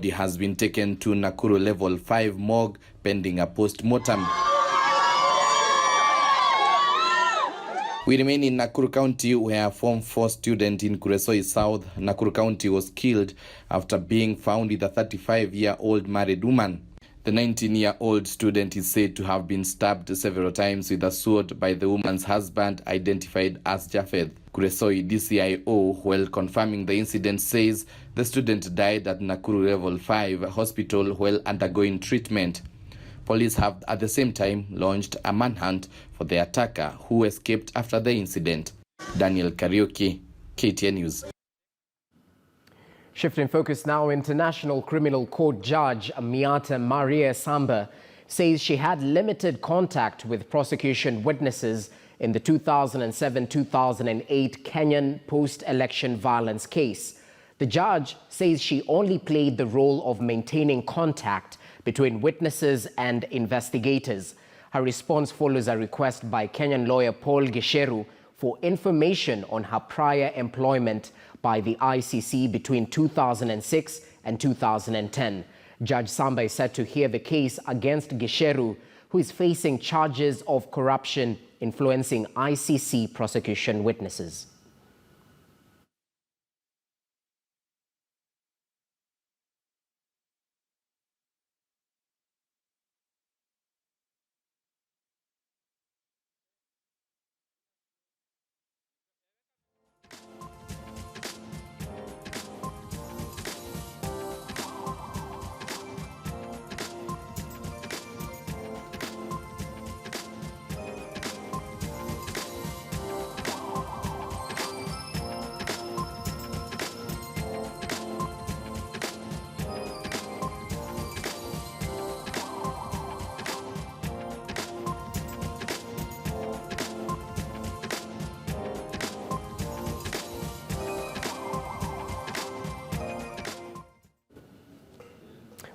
body has been taken to Nakuru Level 5 morgue pending a post-mortem. We remain in Nakuru County, where a Form 4 student in Kuresoi South, Nakuru County, was killed after being found with a 35-year-old married woman. The 19-year-old student is said to have been stabbed several times with a sword by the woman's husband, identified as Japheth. Kuresoi DCIO, while confirming the incident, says the student died at Nakuru Level 5 hospital while undergoing treatment. Police have at the same time launched a manhunt for the attacker, who escaped after the incident. Daniel Kariuki, KTN News. Shifting focus now, International Criminal Court Judge Miata Maria Samba says she had limited contact with prosecution witnesses in the 2007-2008 Kenyan post-election violence case. The judge says she only played the role of maintaining contact between witnesses and investigators. Her response follows a request by Kenyan lawyer Paul Gisheru for information on her prior employment by the ICC between 2006 and 2010. Judge Samba is set to hear the case against Gisheru, who is facing charges of corruption influencing ICC prosecution witnesses.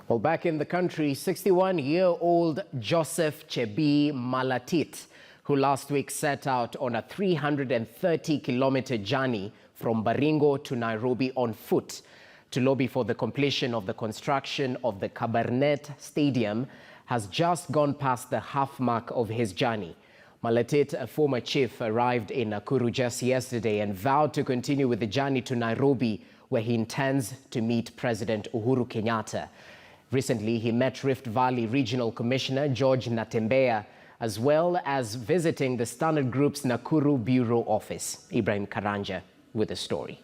Well, back in the country, 61-year-old Joseph Chebi Malatit, who last week set out on a 330-kilometer journey from Baringo to Nairobi on foot to lobby for the completion of the construction of the Kabarnet Stadium, has just gone past the half mark of his journey. Malatit, a former chief, arrived in Nakuru just yesterday and vowed to continue with the journey to Nairobi, where he intends to meet President Uhuru Kenyatta. Recently, he met Rift Valley Regional Commissioner George Natembeya, as well as visiting the Standard Group's Nakuru Bureau office. Ibrahim Karanja with the story.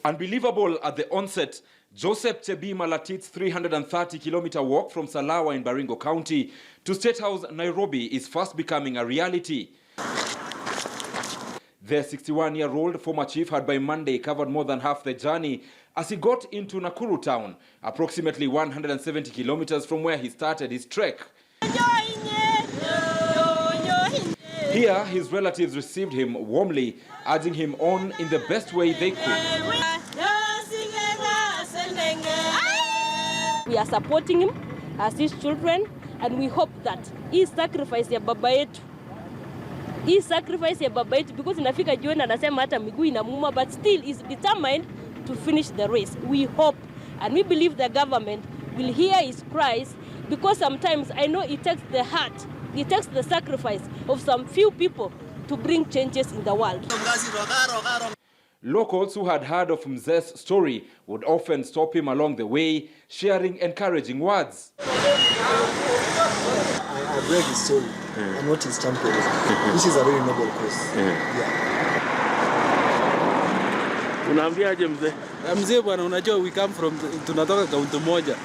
Unbelievable at the onset, Joseph Chebi Malatit's 330-kilometer walk from Salawa in Baringo County to State House, Nairobi is fast becoming a reality. The 61-year-old former chief had by Monday covered more than half the journey as he got into Nakuru town, approximately 170 kilometers from where he started his trek. Here, his relatives received him warmly, urging him on in the best way they could. We are supporting him as his children, and we hope that he sacrificed ya baba yetu. He sacrificed ya baba yetu because inafika jioni anasema hata miguu inamuuma, but still is determined to finish the race. We hope and we believe the government will hear his cries, because sometimes I know it takes the heart, it takes the sacrifice of some few people to bring changes in the world. Locals who had heard of Mzee's story would often stop him along the way, sharing encouraging words. I've read his story and what he's championed. This is a very noble cause. Unaambiaje mzee? Mzee bwana, unajua we come from, tunatoka kaunti moja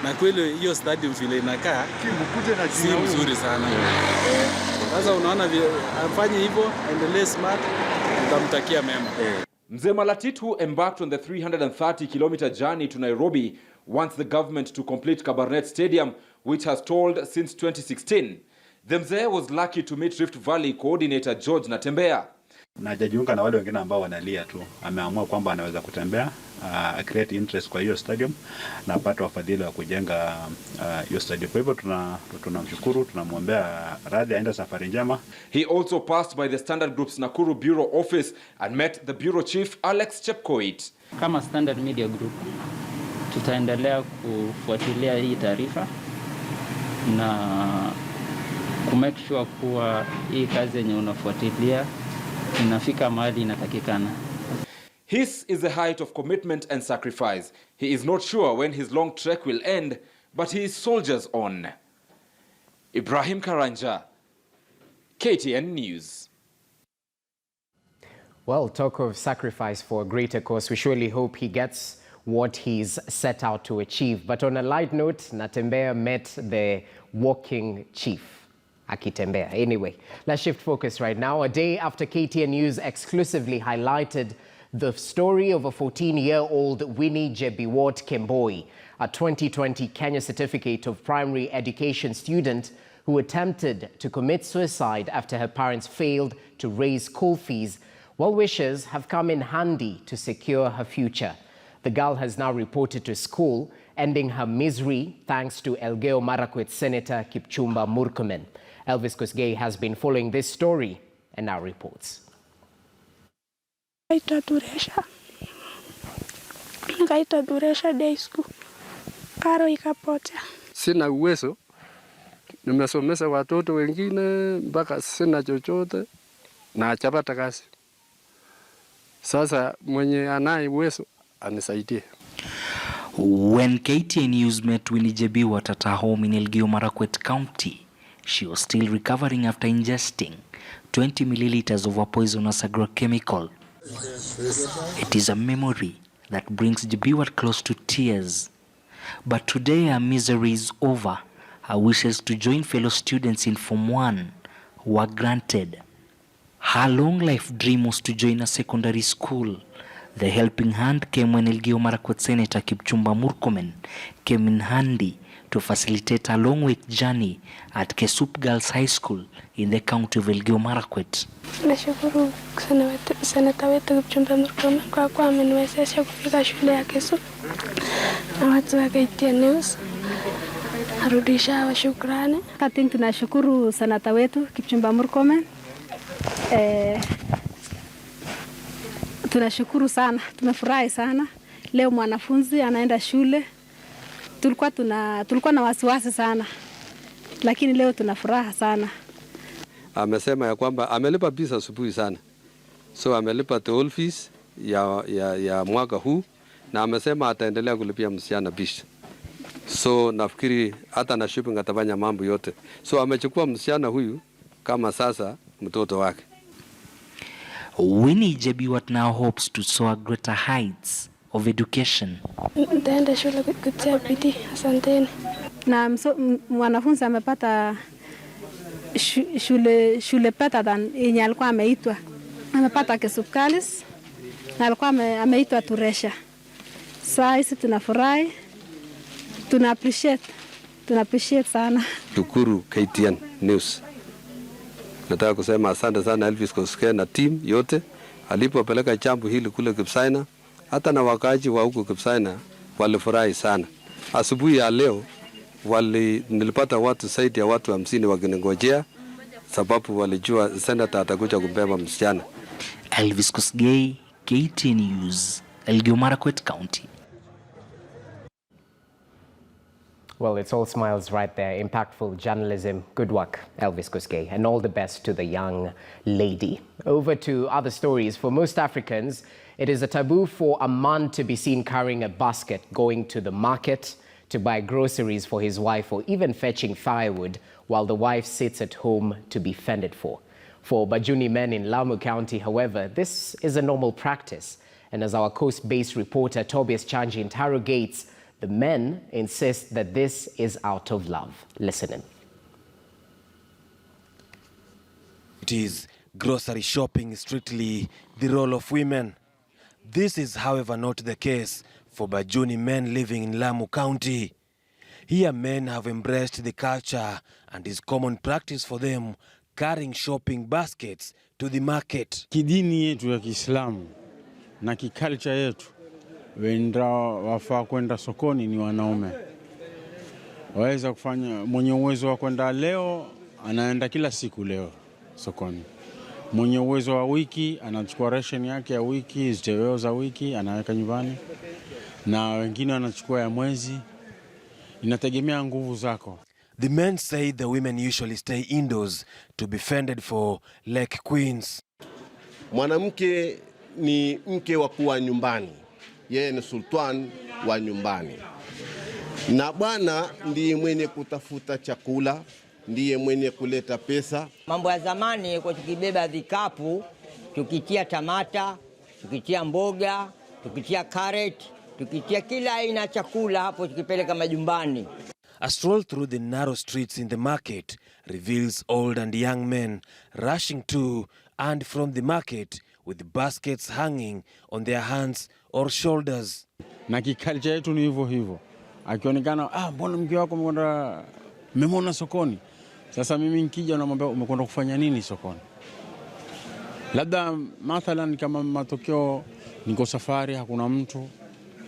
na kweli hiyo stadium vile inakaa si mzuri sana. Sasa unaona afanye hivyo, endelee smart, tutamtakia mema. Mzee Malatit, who embarked on the 330-kilometer journey to Nairobi, wants the government to complete Kabarnet Stadium, which has stalled since 2016. The Mzee was lucky to meet Rift Valley coordinator George Natembeya. Na hajajiunga na wale wengine ambao wanalia tu. Ameamua kwamba anaweza kutembea, create interest kwa hiyo stadium na apate wafadhili wa kujenga hiyo stadium. Kwa hivyo tunamshukuru, tunamwombea radhi, aende safari njema. He also passed by the Standard Group's Nakuru Bureau office and met the bureau chief Alex Chepkoit. Kama Standard Media Group tutaendelea kufuatilia hii taarifa na kumake sure kuwa hii kazi yenye unafuatilia inafika mahali inatakikana. His is the height of commitment and sacrifice. He is not sure when his long trek will end, but he soldiers on. Ibrahim Karanja, KTN News. Well, talk of sacrifice for a greater cause. We surely hope he gets what he's set out to achieve. But on a light note, Natembeya met the walking chief. Akitembea. Anyway, let's shift focus right now. A day after KTN News exclusively highlighted the story of a 14-year-old Winnie Jebiwot Kemboi, a 2020 Kenya Certificate of Primary Education student who attempted to commit suicide after her parents failed to raise school fees. Well-wishers have come in handy to secure her future. The girl has now reported to school, ending her misery thanks to Elgeyo Marakwet Senator Kipchumba Murkomen. Elvis Kosgei has been following this story and now reports. Day school. Karo ikapotea. Sina uwezo, nimesomesha watoto wengine mpaka sina chochote na achapata kazi. Sasa mwenye anaye uwezo anisaidie. When KTN News met Winnie Jebiwot at her home in Elgeyo Marakwet County, she was still recovering after ingesting 20 milliliters of a poisonous agrochemical. It is a memory that brings Jebiwot close to tears. But today her misery is over. Her wishes to join fellow students in Form 1 were granted. Her long life dream was to join a secondary school. The helping hand came when Elgeyo Marakwet Senator Kipchumba Murkomen came in handy to facilitate a long-wait journey at Kesup Girls High School in the county of Elgeyo Marakwet. Nashukuru Senator wetu Kipchumba Murkomen kwa kuwa ameniwezesha kufika shule ya Kesup. Na watu wa KTN News arudisha wa shukrani. Tunashukuru Senator wetu Kipchumba Murkomen. Tunashukuru sana, tumefurahi sana. Leo mwanafunzi anaenda shule. Tulikuwa na wasiwasi sana, lakini leo tuna furaha sana. Amesema ya kwamba amelipa pesa asubuhi sana. So amelipa school fees ya mwaka huu na amesema ataendelea kulipia msichana bisha. So nafikiri hata na shopping atafanya mambo yote. So amechukua msichana huyu kama sasa mtoto wake. Winnie Jebiwot now hopes to soar greater heights of education. Nitaenda shule kutia bidii. Asanteni. Na mwanafunzi amepata shule better than yenye alikuwa ameitwa. Amepata Kesup Girls na alikuwa ameitwa Turesha. Sasa hizi tunafurahi. Tuna appreciate sana. Shukuru KTN News. Nataka kusema asante sana Elvis Kosgei na team yote alipopeleka jambo hili kule Kipsaina. Hata na wakaaji wa huko Kipsaina walifurahi sana. Asubuhi ya leo nilipata watu zaidi ya watu 50 wakiningojea sababu walijua senator atakuja kubeba msichana. Elvis Kosgei, KTN News, Elgeyo Marakwet County. Well, it's all smiles right there. Impactful journalism. Good work, Elvis Kosgei, and all the best to the young lady. Over to other stories. For most Africans, it is a taboo for a man to be seen carrying a basket, going to the market to buy groceries for his wife, or even fetching firewood while the wife sits at home to be fended for. For Bajuni men in Lamu County, however, this is a normal practice. And as our coast-based reporter Tobias Chanji interrogates, the men insist that this is out of love. Listen in. It is grocery shopping strictly the role of women. This is, however, not the case for Bajuni men living in Lamu County. Here men have embraced the culture and is common practice for them carrying shopping baskets to the market. Kidini yetu ya Kiislamu na kiculture yetu, wenda wafaa kwenda sokoni ni wanaume. Waweza kufanya, mwenye uwezo wa kwenda leo anaenda kila siku leo sokoni. Mwenye uwezo wa wiki anachukua ration yake ya wiki, ziteweo za wiki anaweka nyumbani, na wengine wanachukua ya mwezi. Inategemea nguvu zako. The men say the women usually stay indoors to be fended for like queens. Mwanamke ni mke wa kuwa nyumbani, yeye ni sultan wa nyumbani, na bwana ndiye mwenye kutafuta chakula, ndiye mwenye kuleta pesa. Mambo ya zamani kwa tukibeba vikapu, tukitia tamata, tukitia mboga, tukitia carrot, tukitia kila aina chakula hapo tukipeleka majumbani. A stroll through the narrow streets in the market reveals old and young men rushing to and from the market with baskets hanging on their hands or shoulders. Na kiculture yetu ni hivyo hivyo. Akionekana, mbona mke wako mmemwona sokoni? Sasa mimi nikija namwambia umekwenda kufanya nini sokoni? Labda mathalan kama matokeo niko safari hakuna mtu,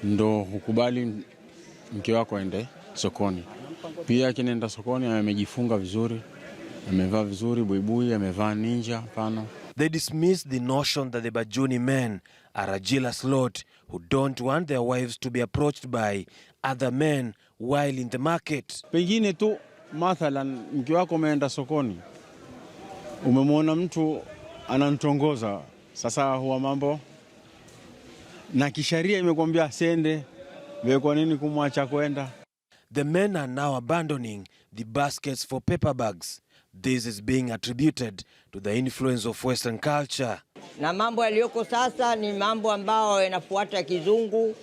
ndo hukubali mke wako aende sokoni. Pia akienda sokoni amejifunga vizuri, amevaa vizuri, buibui, amevaa ninja mfano. They dismiss the notion that the Bajuni men are a jealous lot who don't want their wives to be approached by other men while in the market. Pengine tu mathalan mke wako ameenda sokoni, umemwona mtu anamtongoza, sasa huwa mambo na kisharia imekwambia asende, wewe kwa nini kumwacha kwenda? The men are now abandoning the baskets for paper bags. This is being attributed to the influence of Western culture. Na mambo yaliyoko sasa ni mambo ambao yanafuata kizungu,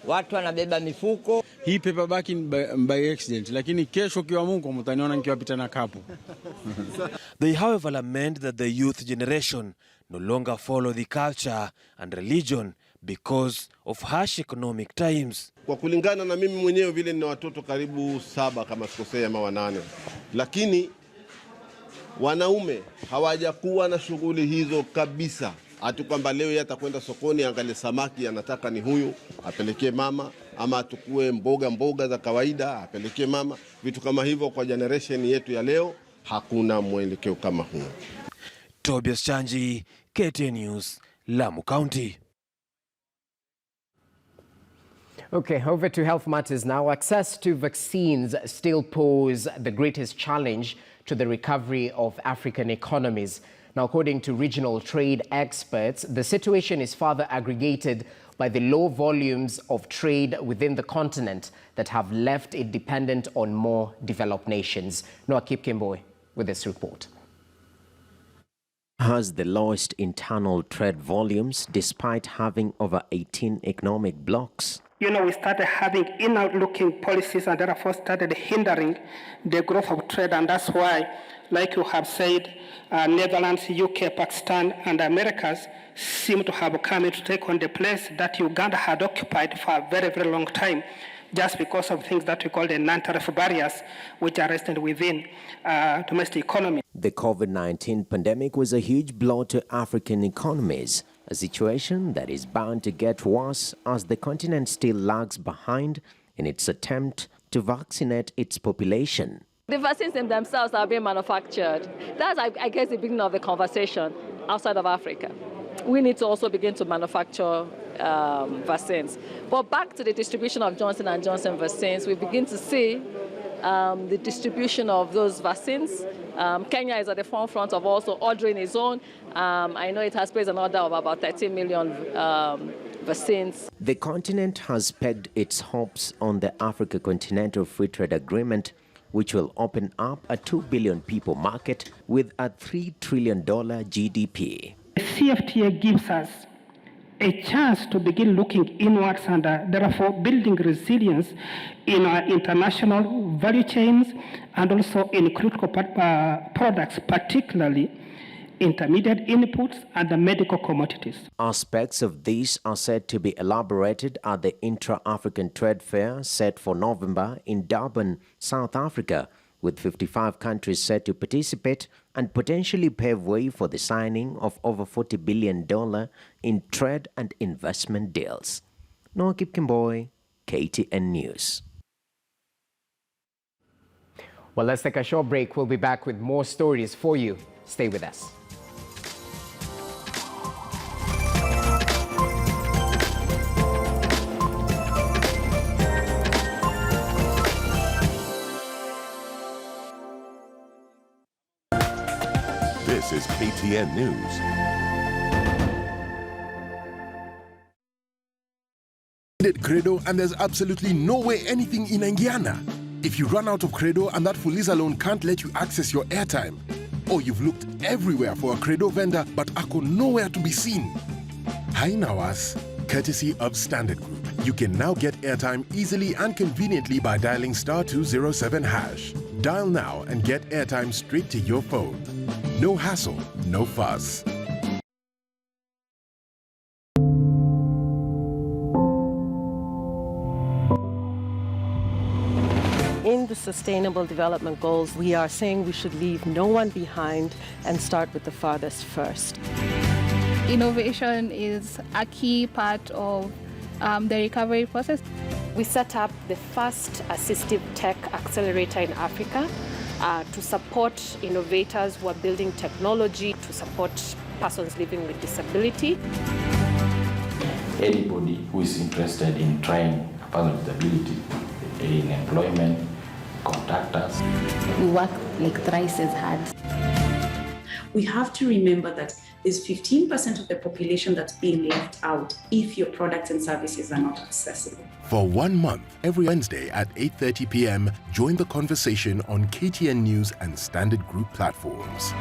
watu wanabeba mifuko. Hii paper bag by accident, lakini kesho kiwa Mungu mtaniona nikiwapita na kapu. They however lament that the youth generation no longer follow the culture and religion because of harsh economic times. Kwa kulingana na mimi mwenyewe vile nina watoto karibu 7 kama sikosea ama 8. Lakini wanaume hawajakuwa na shughuli hizo kabisa. Ati kwamba leo yeye atakwenda sokoni angalie samaki anataka ni huyu apelekee mama, ama atukue mboga za kawaida apelekee mama. Vitu kama hivyo kwa generation yetu ya leo hakuna mwelekeo kama huo. Tobias Chanji, KTN News, Lamu County. Okay, over to health matters now. Access to vaccines still pose the greatest challenge to the recovery of African economies. Now, according to regional trade experts, the situation is further aggregated by the low volumes of trade within the continent that have left it dependent on more developed nations. Noah Kipkemboi with this report. Has the lowest internal trade volumes despite having over 18 economic blocs. We started having inward-looking policies and therefore started hindering the growth of trade, and that's why, like you have said, Netherlands, UK, Pakistan, and Americas seem to have come in to take on the place that Uganda had occupied for a very, very long time, just because of things that we call the non-tariff barriers, which are rested within domestic economy. The COVID-19 pandemic was a huge blow to African economies, a situation that is bound to get worse as the continent still lags behind in its attempt to vaccinate its population. The vaccines in themselves are being manufactured. That's, I guess, the beginning of the conversation outside of Africa. We need to also begin to manufacture vaccines. But back to the distribution of Johnson & Johnson vaccines, we begin to see the distribution of those vaccines. Kenya is at the forefront of also ordering its own. I know it has placed an order of about 13 million vaccines. The continent has pegged its hopes on the Africa Continental Free Trade Agreement, which will open up a 2 billion people market with a $3 trillion GDP. The CFTA gives us a chance to begin looking inwards and therefore building resilience in our international value chains and also in critical products, particularly intermediate inputs and the medical commodities. Aspects of these are said to be elaborated at the Intra-African Trade Fair set for November in Durban, South Africa, with 55 countries set to participate and potentially pave way for the signing of over $40 billion in trade and investment deals. Noah Kipkemboy, KTN News. Well, let's take a short break. We'll be back with more stories for you. Stay with us. This is KTN News. Credo, and there's absolutely no way anything in Angiana. If you run out of Credo and that Fuliza loan can't let you access your airtime, or you've looked everywhere for a Credo vendor but Ako nowhere to be seen. Hi Nawas, courtesy of Standard Group. You can now get airtime easily and conveniently by dialing *207#. Dial now and get airtime straight to your phone. No hassle, no fuss. In the Sustainable Development Goals, we are saying we should leave no one behind and start with the farthest first. Innovation is a key part of the recovery process. We set up the first assistive tech accelerator in Africa to support innovators who are building technology to support persons living with disability. Anybody who is interested in trying a person with disability in employment, contact us. We work like thrice as hard. We have to remember that there's 15% of the population that's being left out if your products and services are not accessible. For 1 month, every Wednesday at 8:30 p.m., join the conversation on KTN News and Standard Group platforms.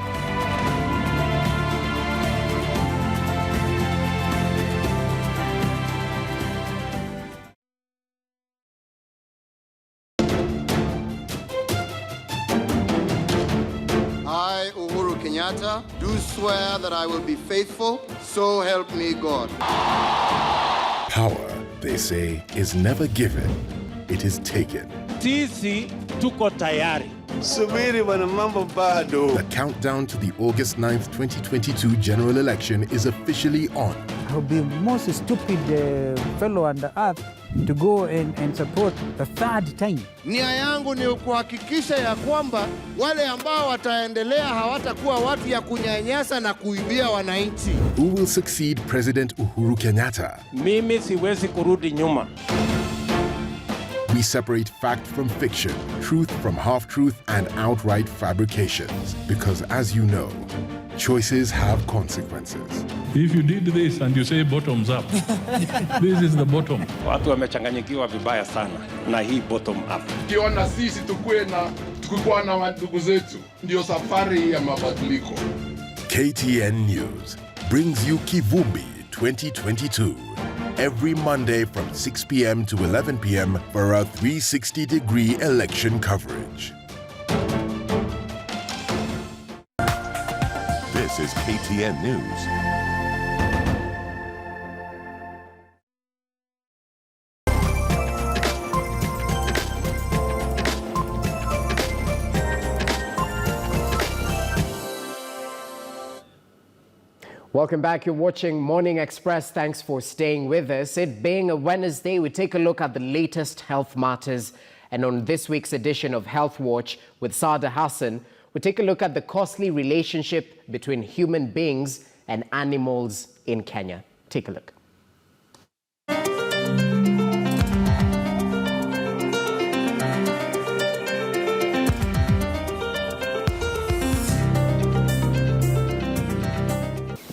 I, Uhuru Kenyatta, do swear that I will be faithful, so help me God. Power, they say, is never given, it is taken. Sisi tuko tayari. Subiri bwana, mambo bado. The countdown to the August 9th, 2022 general election is officially on. I would be the most stupid fellow on the earth to go and support the third time. Nia yangu ni kuhakikisha ya kwamba wale ambao wataendelea hawatakuwa watu ya kunyanyasa na kuibia wananchi. Who will succeed President Uhuru Kenyatta? Mimi siwezi kurudi nyuma. We separate fact from fiction, truth from half-truth, and outright fabrications. Because as you know, choices have consequences. If you did this and you say bottoms up, this is the bottom. Watu wamechanganyikiwa vibaya sana na hii bottom up. Kiona sisi tukikuwa na ndugu zetu, ndio safari ya mabadiliko. KTN News brings you Kivumbi 2022. Every Monday from 6 p.m. to 11 p.m. for our 360-degree election coverage. This is KTN News. Welcome back. You're watching Morning Express. Thanks for staying with us. It being a Wednesday, we take a look at the latest health matters. And on this week's edition of Health Watch with Sada Hassan, we take a look at the costly relationship between human beings and animals in Kenya. Take a look.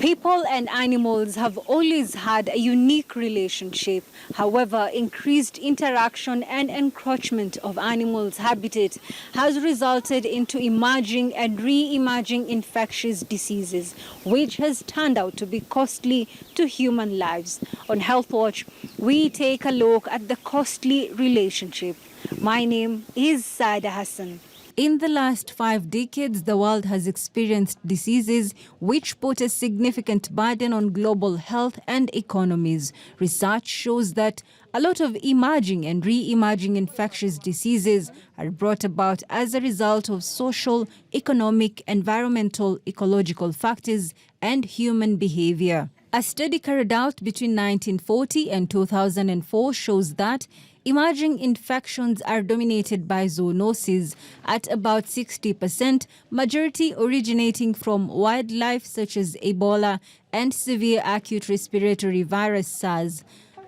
People and animals have always had a unique relationship. However, increased interaction and encroachment of animals' habitat has resulted into emerging and re-emerging infectious diseases, which has turned out to be costly to human lives. On Health Watch, we take a look at the costly relationship. My name is Sada Hassan. In the last 5 decades, the world has experienced diseases which put a significant burden on global health and economies. Research shows that a lot of emerging and re-emerging infectious diseases are brought about as a result of social, economic, environmental, ecological factors and human behavior. A study carried out between 1940 and 2004 shows that emerging infections are dominated by zoonoses at about 60%, majority originating from wildlife such as Ebola and severe acute respiratory virus SARS.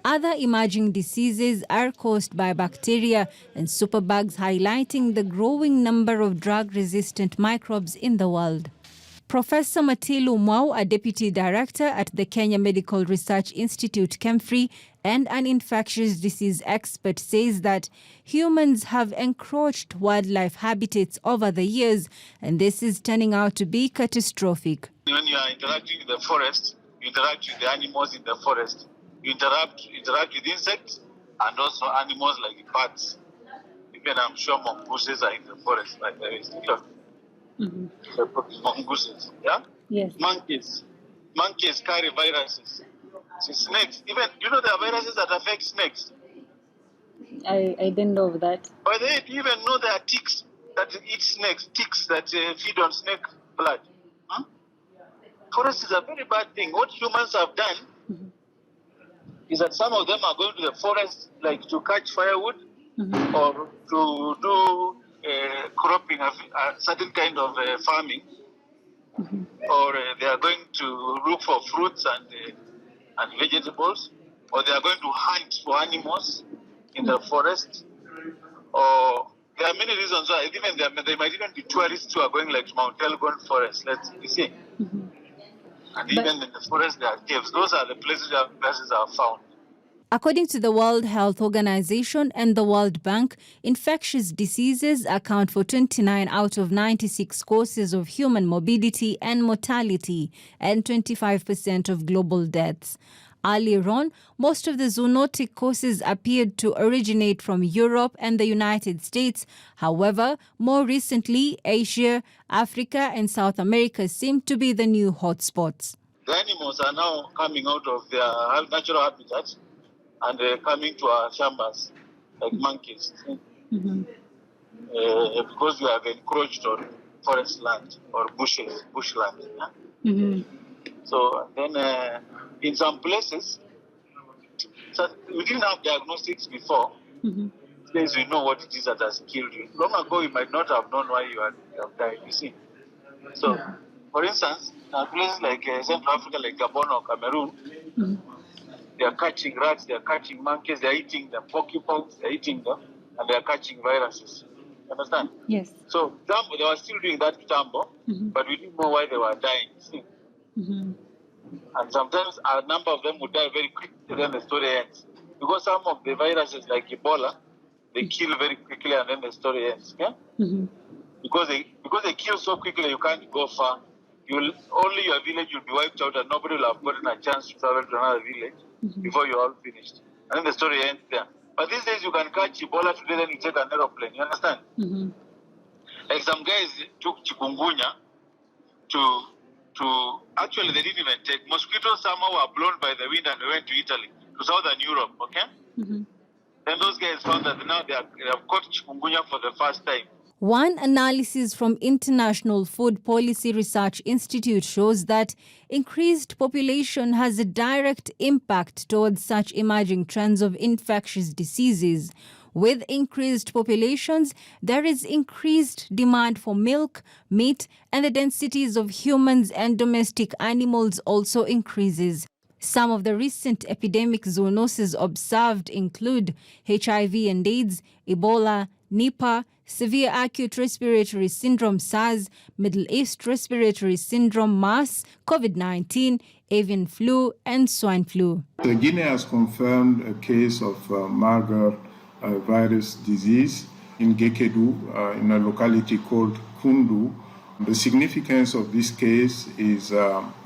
Other emerging diseases are caused by bacteria and superbugs, highlighting the growing number of drug-resistant microbes in the world. Professor Matilu Mwau, a deputy director at the Kenya Medical Research Institute, KEMFRI, and an infectious disease expert, says that humans have encroached wildlife habitats over the years, and this is turning out to be catastrophic. When you are interacting with the forest, you interact with the animals in the forest. You interact with insects and also animals like bats. Even I'm sure mongooses are in the forest, like there is mongooses, yeah? Yes. Monkeys carry viruses. So snakes, even, you know there are viruses that affect snakes. I didn't know that. By the way, do you even know there are ticks that eat snakes, ticks that feed on snake blood? Huh? Forest is a very bad thing. What humans have done is that some of them are going to the forest like to catch firewood or to do cropping, a certain kind of farming, or they are going to look for fruits and vegetables, or they are going to hunt for animals in the forest, or there are many reasons why. Even there might even be tourists who are going like to Mount Elgon forest. You see, and even in the forest there are caves. Those are the places where viruses are found. According to the World Health Organization and the World Bank, infectious diseases account for 29 out of 96 causes of human morbidity and mortality and 25% of global deaths. Earlier on, most of the zoonotic causes appeared to originate from Europe and the United States. However, more recently, Asia, Africa and South America seem to be the new hotspots. The animals are now coming out of their natural habitats and coming to our chambers, like monkeys, because we have encroached on forest land or bushland. Yeah? So then in some places, so we didn't have diagnostics before. Today we know what it is that has killed you. Long ago, you might not have known why you have died, you see. So, for instance, places like Central Africa, like Gabon or Cameroon, they are catching rats, they are catching monkeys, they are eating them, porcupines, they are eating them, and they are catching viruses. You understand? Yes. So, they were still doing that Tambo, but we didn't know why they were dying. See? And sometimes a number of them would die very quickly, then the story ends. Because some of the viruses, like Ebola, they kill very quickly and then the story ends. Yeah? Because they kill so quickly, you can't go far. Only your village will be wiped out and nobody will have gotten a chance to travel to another village before you're all finished. And then the story ends there. But these days you can catch Ebola today, then you take an aeroplane. You understand? Like some guys took chikungunya to actually they didn't even take. Mosquitoes somehow were blown by the wind and they went to Italy, to southern Europe, okay? Then those guys found that now they have caught chikungunya for the first time. One analysis from International Food Policy Research Institute shows that increased population has a direct impact towards such emerging trends of infectious diseases. With increased populations, there is increased demand for milk, meat, and the densities of humans and domestic animals also increases. Some of the recent epidemic zoonoses observed include HIV and AIDS, Ebola, Nipah, severe acute respiratory syndrome SARS, Middle East respiratory syndrome MERS, COVID-19, avian flu, and swine flu. Guinea has confirmed a case of Marburg virus disease in Gekedu, in a locality called Kundu. The significance of this case is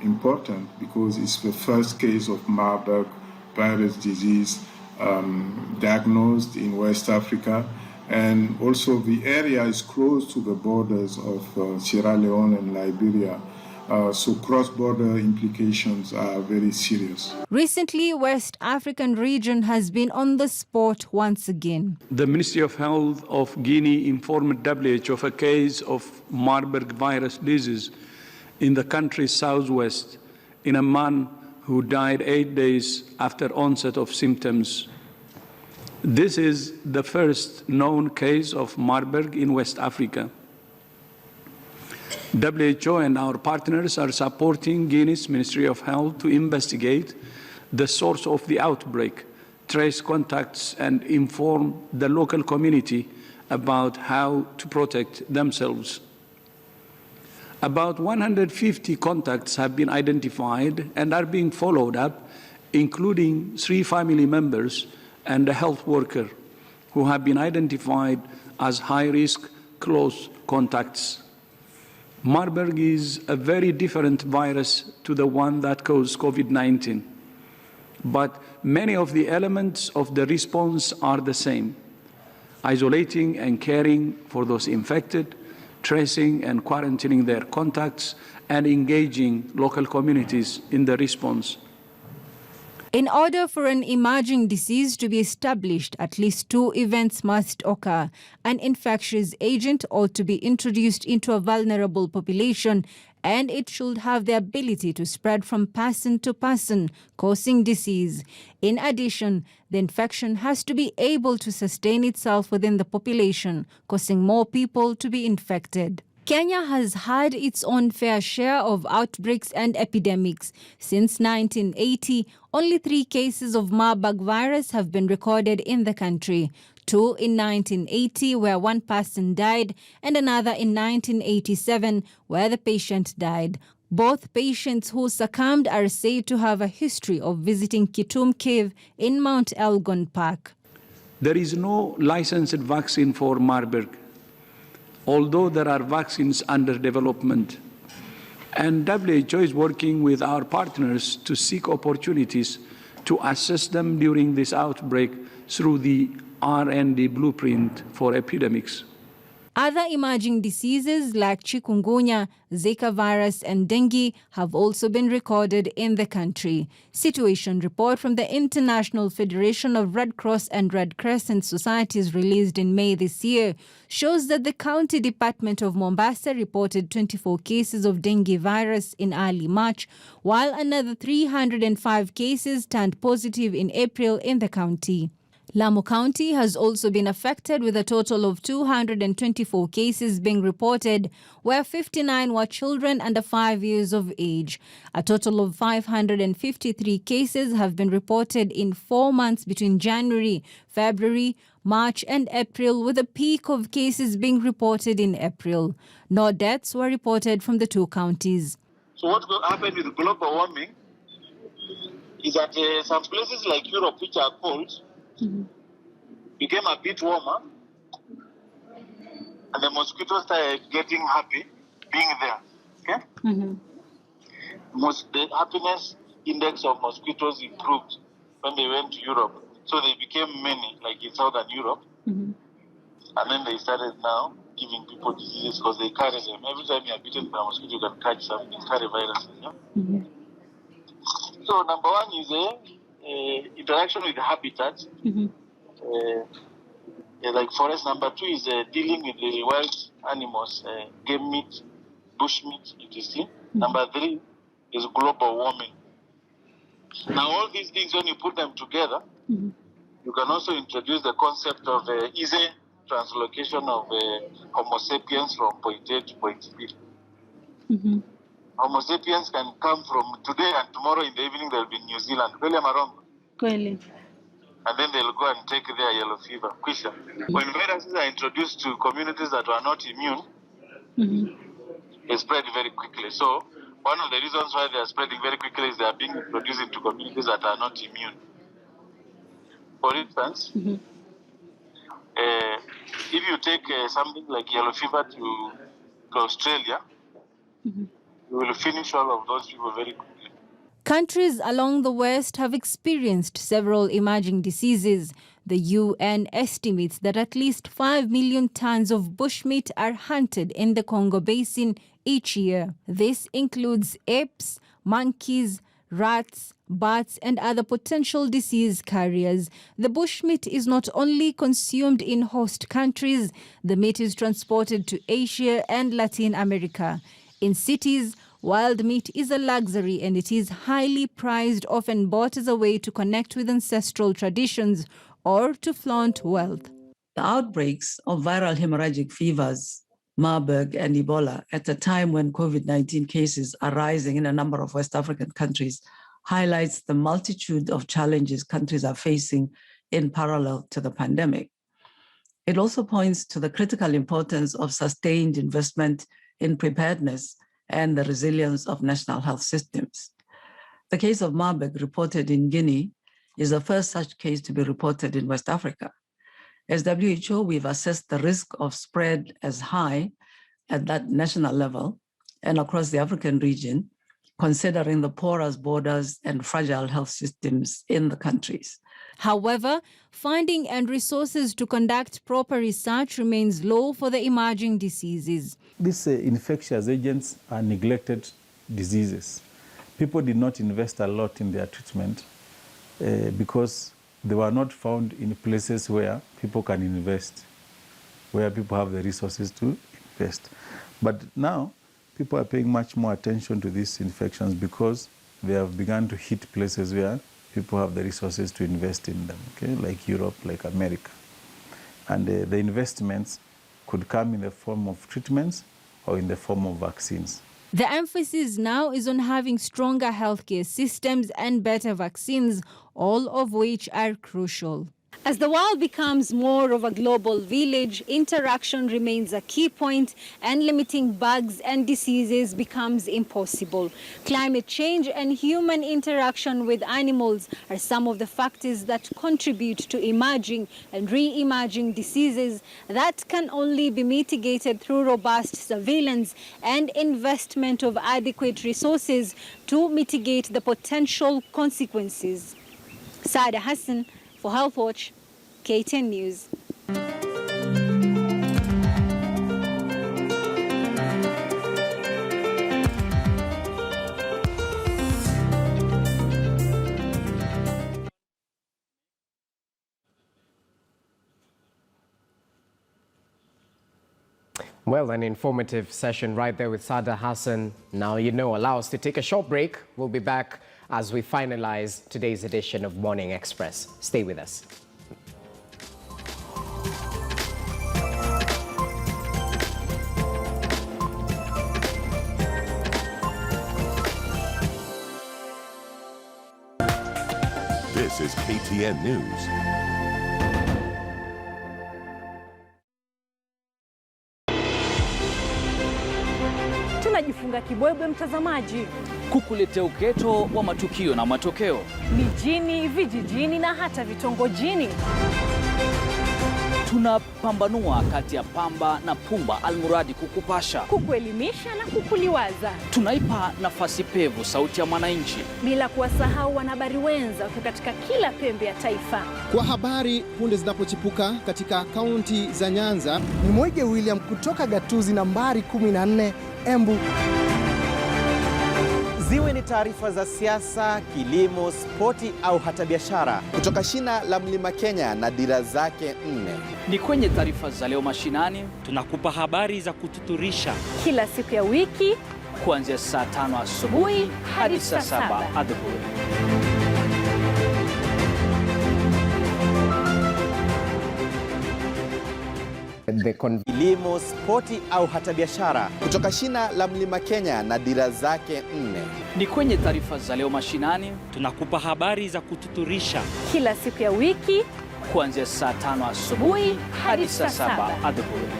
important because it's the first case of Marburg virus disease diagnosed in West Africa. And also the area is close to the borders of Sierra Leone and Liberia. So cross-border implications are very serious. Recently, West African region has been on the spot once again. The Ministry of Health of Guinea informed WHO of a case of Marburg virus disease in the country's southwest in a man who died 8 days after onset of symptoms. This is the first known case of Marburg in West Africa. WHO and our partners are supporting Guinea's Ministry of Health to investigate the source of the outbreak, trace contacts, and inform the local community about how to protect themselves. About 150 contacts have been identified and are being followed up, including 3 family members and a health worker who have been identified as high-risk close contacts. Marburg is a very different virus to the one that caused COVID-19, but many of the elements of the response are the same: isolating and caring for those infected, tracing and quarantining their contacts, and engaging local communities in the response. In order for an emerging disease to be established, at least 2 events must occur. An infectious agent ought to be introduced into a vulnerable population, and it should have the ability to spread from person to person, causing disease. In addition, the infection has to be able to sustain itself within the population, causing more people to be infected. Kenya has had its own fair share of outbreaks and epidemics. Since 1980, only 3 cases of Marburg virus have been recorded in the country. 2 in 1980, where 1 person died, and another in 1987, where the patient died. Both patients who succumbed are said to have a history of visiting Kitum Cave in Mount Elgon Park. There is no licensed vaccine for Marburg, although there are vaccines under development. And WHO is working with our partners to seek opportunities to assess them during this outbreak through the R&D blueprint for epidemics. Other emerging diseases like chikungunya, Zika virus, and dengue have also been recorded in the country. Situation report from the International Federation of Red Cross and Red Crescent Societies released in May this year shows that the County Department of Mombasa reported 24 cases of dengue virus in early March, while another 305 cases turned positive in April in the county. Lamu County has also been affected, with a total of 224 cases being reported, where 59 were children under 5 years of age. A total of 553 cases have been reported in 4 months between January, February, March and April, with a peak of cases being reported in April. No deaths were reported from the 2 counties. So what happened with global warming is that some places like Europe, which are cold, became a bit warmer, and the mosquitoes started getting happy being there. Okay? The happiness index of mosquitoes improved when they went to Europe. So they became many, like in Southern Europe. And then they started now giving people diseases because they carry them. Every time you are bitten by a mosquito, you can catch some, you carry viruses. Yeah? So number 1 is interaction with the habitat. Like forest. Number 2 is dealing with the wild animals, game meat, bush meat, etc. Number 3 is global warming. Now all these things, when you put them together, you can also introduce the concept of easy translocation of Homo sapiens from point A to point B. Homo sapiens can come from today, and tomorrow in the evening they'll be in New Zealand. Kweli ama wrong? Kweli. And then they'll go and take their yellow fever. Kwisha. When viruses are introduced to communities that are not immune, they spread very quickly. So one of the reasons why they are spreading very quickly is they are being introduced into communities that are not immune. For instance, if you take something like yellow fever to Australia, you will finish all of those people very quickly. Countries along the West have experienced several emerging diseases. The UN estimates that at least 5 million tons of bushmeat are hunted in the Congo Basin each year. This includes apes, monkeys, rats, bats, and other potential disease carriers. The bushmeat is not only consumed in host countries, the meat is transported to Asia and Latin America. In cities, wild meat is a luxury and it is highly prized, often bought as a way to connect with ancestral traditions or to flaunt wealth. The outbreaks of viral hemorrhagic fevers, Marburg and Ebola, at a time when COVID-19 cases are rising in a number of West African countries, highlights the multitude of challenges countries are facing in parallel to the pandemic. It also points to the critical importance of sustained investment in preparedness and the resilience of national health systems. The case of Marburg reported in Guinea is the first such case to be reported in West Africa. As WHO, we've assessed the risk of spread as high at that national level and across the African region, considering the porous borders and fragile health systems in the countries. However, funding and resources to conduct proper research remains low for the emerging diseases. These infectious agents are neglected diseases. People did not invest a lot in their treatment because they were not found in places where people can invest, where people have the resources to invest. But now, people are paying much more attention to these infections because they have begun to hit places where people have the resources to invest in them, okay? Like Europe, like America. And the investments could come in the form of treatments or in the form of vaccines. The emphasis now is on having stronger healthcare systems and better vaccines, all of which are crucial. As the world becomes more of a global village, interaction remains a key point and limiting bugs and diseases becomes impossible. Climate change and human interaction with animals are some of the factors that contribute to emerging and re-emerging diseases that can only be mitigated through robust surveillance and investment of adequate resources to mitigate the potential consequences. Saada Hassan for Health Watch, KTN News. Well, an informative session right there with Saada Hassan. Now you know, allow us to take a short break. We'll be back as we finalize today's edition of Morning Express. Stay with us. This is KTN News. Tunajifunga kibwebwe mtazamaji, kukuletea uketo wa matukio na matokeo mijini, vijijini na hata vitongojini. Tunapambanua kati ya pamba na pumba, almuradi kukupasha, kukuelimisha na kukuliwaza. Tunaipa nafasi pevu sauti ya mwananchi, bila kuwasahau wanahabari wenza katika kila pembe ya taifa. Kwa habari punde zinapochipuka katika kaunti za Nyanza, ni Mwege William kutoka gatuzi nambari 14 Embu. Ziwe ni taarifa za siasa, kilimo, spoti au hata biashara, kutoka shina la Mlima Kenya na dira zake 4. Ni kwenye taarifa za leo mashinani. Tunakupa habari za kututurisha kila siku ya wiki kuanzia saa 5 asubuhi hadi saa 7 adhuhuri. Kilimo, spoti au hata biashara, kutoka shina la Mlima Kenya na dira zake 4. Ni kwenye taarifa za leo mashinani. Tunakupa habari za kututurisha kila siku ya wiki kuanzia saa 5 asubuhi hadi saa 7 adhuhuri.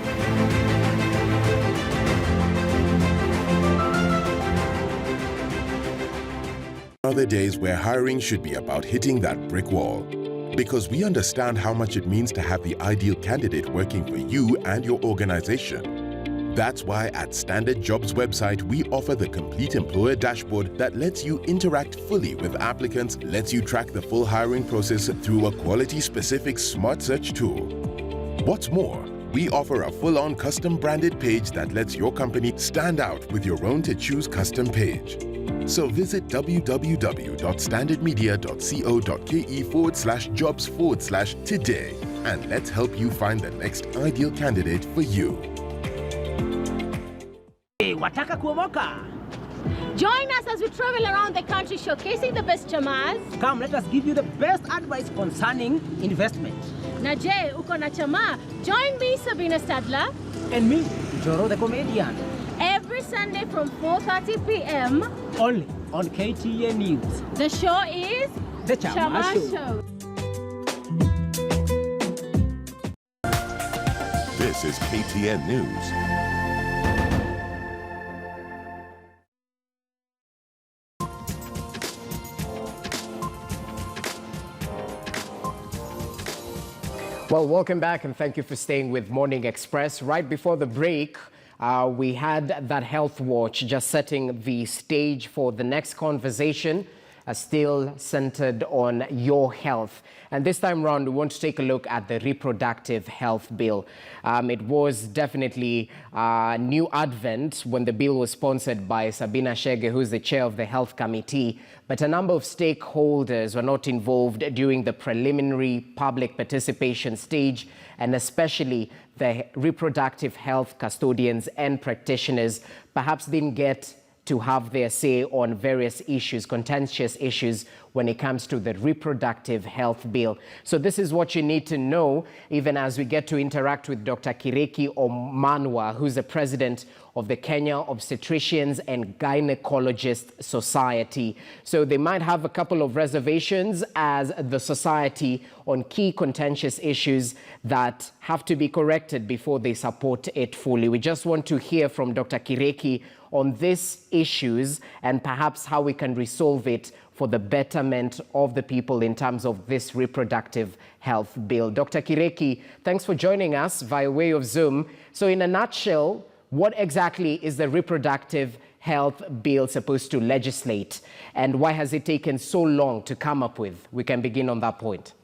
Other days where hiring should be about hitting that brick wall. Because we understand how much it means to have the ideal candidate working for you and your organization. That's why at Standard Jobs website, we offer the complete employer dashboard that lets you interact fully with applicants, lets you track the full hiring process through a quality-specific smart search tool. What's more, we offer a full-on custom-branded page that lets your company stand out with your own to-choose custom page. So visit www.standardmedia.co.ke/jobs/today and let's help you find the next ideal candidate for you. Wataka kuomoka? Join us as we travel around the country showcasing the best chamas. Come, let us give you the best advice concerning investment. Na je, uko na chama? Join me, Sabina Stadler. And me, Joro the comedian. Every Sunday from 4:30 p.m. Only on KTN News. The show is The Chama Show. This is KTN News. Well, welcome back and thank you for staying with Morning Express. Right before the break, we had that health watch just setting the stage for the next conversation, still centered on your health. And this time around, we want to take a look at the reproductive health bill. It was definitely a new advent when the bill was sponsored by Sabina Shege, who's the chair of the health committee. But a number of stakeholders were not involved during the preliminary public participation stage, and especially the reproductive health custodians and practitioners perhaps didn't get to have their say on various issues, contentious issues, when it comes to the reproductive health bill. So this is what you need to know, even as we get to interact with Dr. Kireki Omanwa, who's the president of the Kenya Obstetricians and Gynecologists Society. So they might have a couple of reservations as the society on key contentious issues that have to be corrected before they support it fully. We just want to hear from Dr. Kireki on these issues and perhaps how we can resolve it for the betterment of the people in terms of this reproductive health bill. Dr. Kireki, thanks for joining us via way of Zoom. So in a nutshell, what exactly is the reproductive health bill supposed to legislate, and why has it taken so long to come up with? We can begin on that point.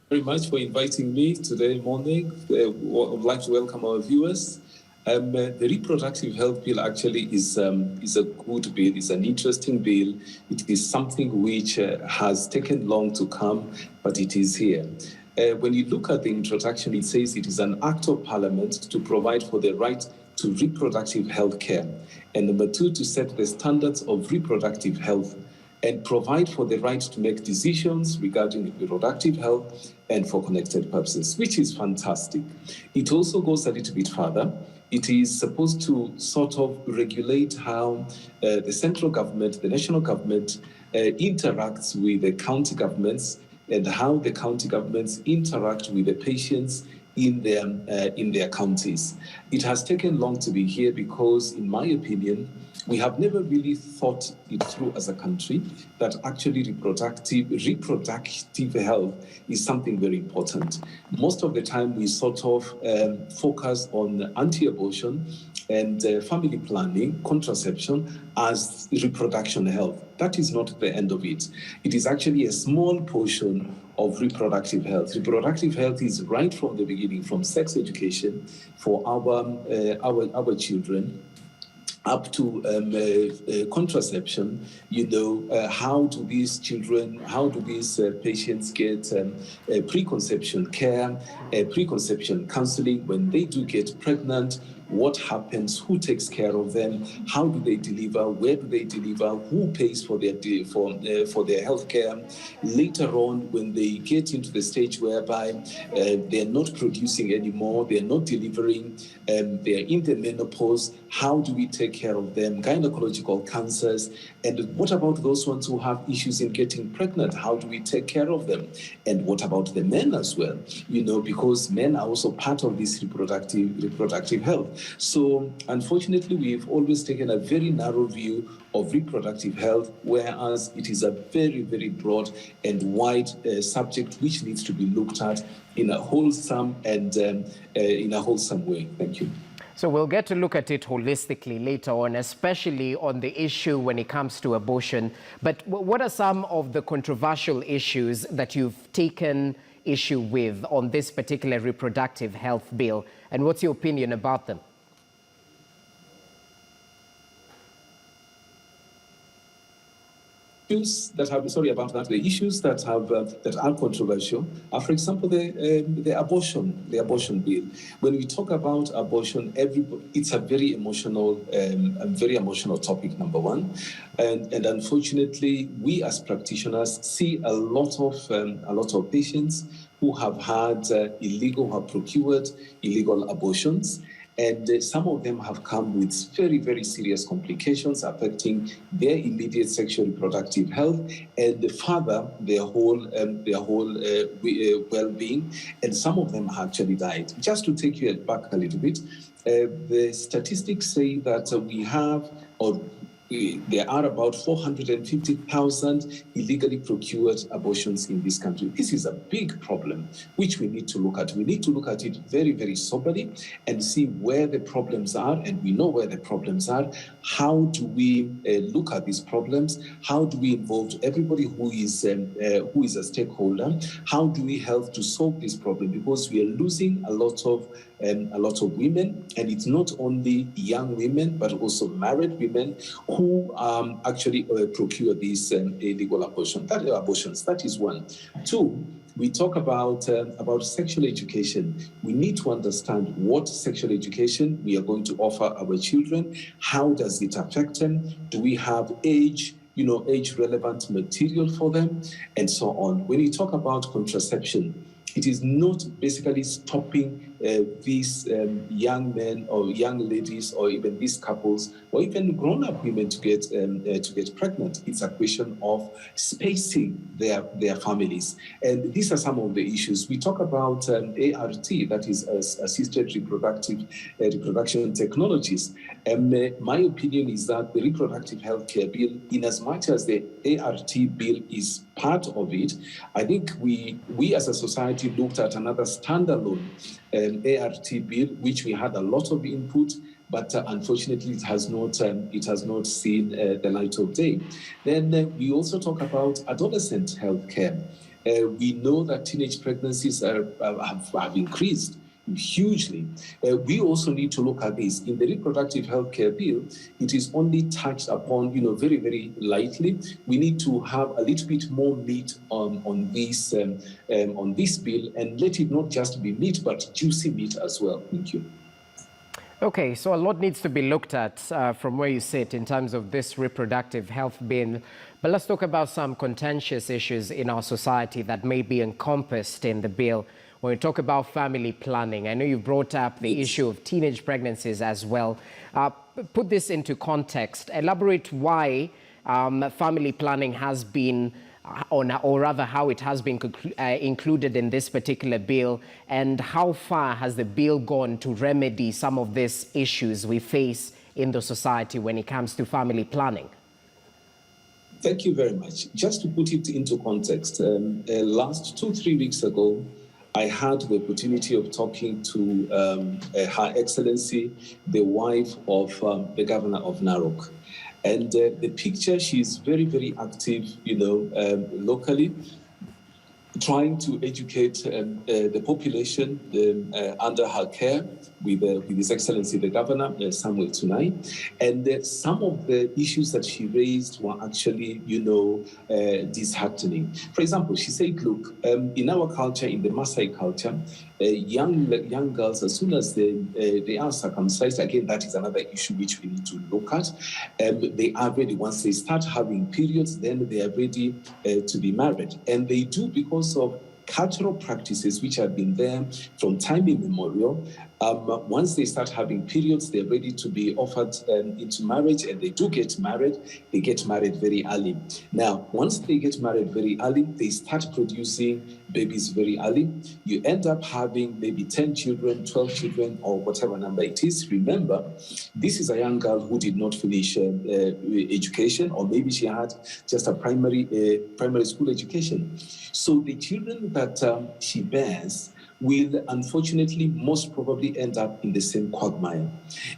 Very much for inviting me today morning. I would like to welcome our viewers. The reproductive health bill actually is a good bill. It's an interesting bill. It is something which has taken long to come, but it is here. When you look at the introduction, it says it is an act of parliament to provide for the right to reproductive health care. And number two, to set the standards of reproductive health and provide for the right to make decisions regarding reproductive health and for connected purposes, which is fantastic. It also goes a little bit further. It is supposed to sort of regulate how the central government, the national government, interacts with the county governments and how the county governments interact with the patients in their counties. It has taken long to be here because, in my opinion, we have never really thought it through as a country that actually reproductive health is something very important. Most of the time we sort of focus on anti-abortion and family planning, contraception as reproduction health. That is not the end of it. It is actually a small portion of reproductive health. Reproductive health is right from the beginning, from sex education for our children, up to contraception. How do these patients get preconception care, preconception counseling when they do get pregnant? What happens? Who takes care of them? How do they deliver? Where do they deliver? Who pays for their health care? Later on, when they get into the stage whereby they're not producing anymore, they're not delivering, they're in the menopause, how do we take care of them? Gynecological cancers. And what about those ones who have issues in getting pregnant? How do we take care of them? And what about the men as well? Because men are also part of this reproductive health. So unfortunately, we've always taken a very narrow view of reproductive health, whereas it is a very, very broad and wide subject which needs to be looked at in a wholesome and in a wholesome way. Thank you. So we'll get to look at it holistically later on, especially on the issue when it comes to abortion. But what are some of the controversial issues that you've taken issue with on this particular reproductive health bill? And what's your opinion about them? Issues that have, sorry about that, the issues that have that are controversial are, for example, the abortion bill. When we talk about abortion, it's a very emotional topic, number one, and unfortunately, we as practitioners see a lot of patients who have had who have procured illegal abortions. And some of them have come with very, very serious complications affecting their immediate sexual reproductive health and further their whole well-being. And some of them actually died. Just to take you back a little bit, the statistics say that there are about 450,000 illegally procured abortions in this country. This is a big problem which we need to look at. We need to look at it very, very soberly and see where the problems are, and we know where the problems are. How do we look at these problems? How do we involve everybody who is a stakeholder? How do we help to solve this problem? Because we are losing a lot of women, and it's not only young women, but also married women who actually procure these illegal abortions. That is one. Two, we talk about sexual education. We need to understand what sexual education we are going to offer our children. How does it affect them? Do we have age-relevant material for them, and so on. When you talk about contraception, it is not basically stopping these young men or young ladies or even these couples or even grown-up women to get pregnant. It's a question of spacing their families. And these are some of the issues. We talk about ART, that is assisted reproduction technologies. And my opinion is that the reproductive health care bill, in as much as the ART bill is part of it, I think we as a society looked at another standalone ART bill, which we had a lot of input, but unfortunately it has not seen the light of day. Then we also talk about adolescent health care. We know that teenage pregnancies have increased hugely. We also need to look at this. In the reproductive health care bill, it is only touched upon, very, very lightly. We need to have a little bit more meat on this bill, and let it not just be meat, but juicy meat as well. Thank you. Okay, so a lot needs to be looked at from where you sit in terms of this reproductive health bill. But let's talk about some contentious issues in our society that may be encompassed in the bill. When we talk about family planning, I know you brought up the issue of teenage pregnancies as well. Put this into context. Elaborate why family planning has been, or rather how it has been included in this particular bill, and how far has the bill gone to remedy some of these issues we face in the society when it comes to family planning? Thank you very much. Just to put it into context, last 2-3 weeks ago, I had the opportunity of talking to Her Excellency, the wife of the governor of Narok. And the picture, she's very, very active, locally, trying to educate the population under her care with His Excellency the Governor, Samuel Tunai. And some of the issues that she raised were actually, disheartening. For example, she said, look, in our culture, in the Maasai culture, young girls, as soon as they are circumcised, again, that is another issue which we need to look at. They are ready. Once they start having periods, then they are ready to be married. And they do because of cultural practices which have been there from time immemorial. Once they start having periods, they're ready to be offered into marriage, and they do get married. They get married very early. Now, once they get married very early, they start producing babies very early. You end up having maybe 10 children, 12 children, or whatever number it is. Remember, this is a young girl who did not finish education, or maybe she had just a primary school education. So the children that she bears will unfortunately most probably end up in the same quagmire.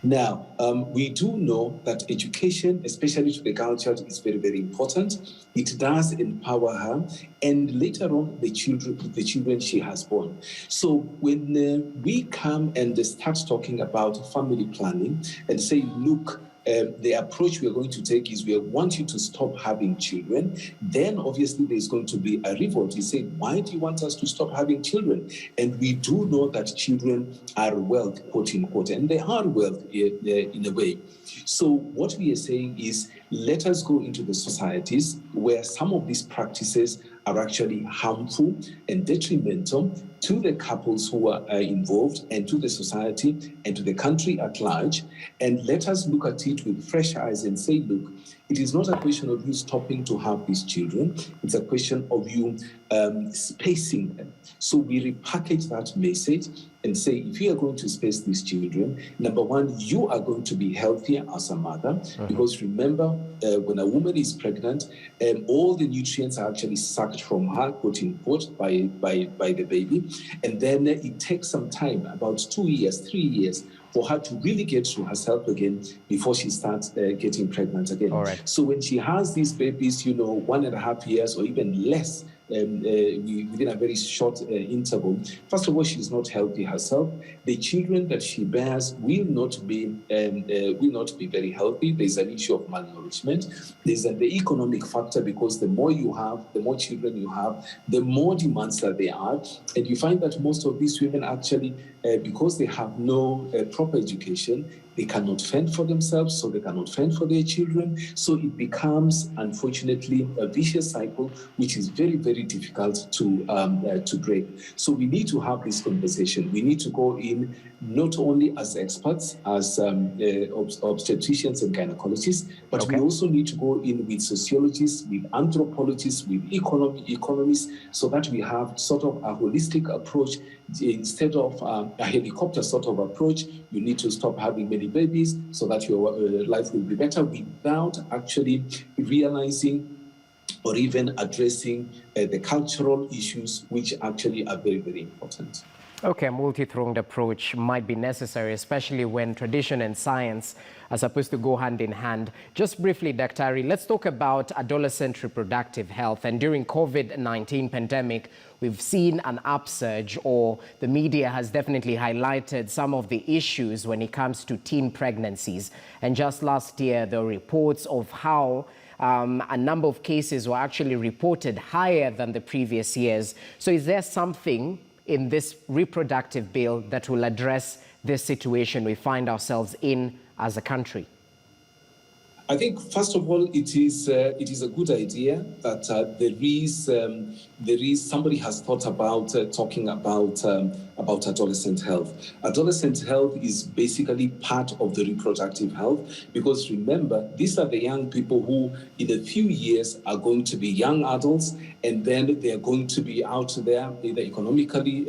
Now, we do know that education, especially to the girl child, is very, very important. It does empower her, and later on, the children she has born. So when we come and start talking about family planning and say, look, the approach we are going to take is we want you to stop having children, then obviously there's going to be a revolt. You say, why do you want us to stop having children? And we do know that children are wealth, quote unquote, and they are wealth in a way. So what we are saying is, let us go into the societies where some of these practices are actually harmful and detrimental to the couples who are involved, and to the society and to the country at large. And let us look at it with fresh eyes and say, look, it is not a question of you stopping to have these children. It's a question of you spacing them. So we repackage that message and say, if you are going to space these children, number one, you are going to be healthier as a mother, because remember, when a woman is pregnant, all the nutrients are actually sucked from her, quote unquote, by the baby. And then it takes some time, about 2 years, 3 years, for her to really get to herself again before she starts getting pregnant again. All right. So when she has these babies, 1.5 years or even less, within a very short interval, first of all, she's not healthy herself. The children that she bears will not be very healthy. There's an issue of malnourishment. There's the economic factor, because the more you have, the more children you have, the more demands that there are. And you find that most of these women actually, because they have no proper education, they cannot fend for themselves, so they cannot fend for their children. So it becomes, unfortunately, a vicious cycle, which is very, very difficult to break. So we need to have this conversation. We need to go in not only as experts, as obstetricians and gynecologists, but we also need to go in with sociologists, with anthropologists, with economists, so that we have sort of a holistic approach. Instead of a helicopter sort of approach, you need to stop having many babies so that your life will be better, without actually realizing or even addressing the cultural issues, which actually are very, very important. Okay, a multi-pronged approach might be necessary, especially when tradition and science are supposed to go hand in hand. Just briefly, Dr. Ari, let's talk about adolescent reproductive health. And during COVID-19 pandemic, we've seen an upsurge, or the media has definitely highlighted some of the issues when it comes to teen pregnancies. And just last year, there were reports of how a number of cases were actually reported higher than the previous years. So is there something in this reproductive bill that will address this situation we find ourselves in as a country? I think, first of all, it is a good idea that there is somebody has thought about talking about adolescent health. Adolescent health is basically part of the reproductive health, because remember, these are the young people who in a few years are going to be young adults, and then they are going to be out there either economically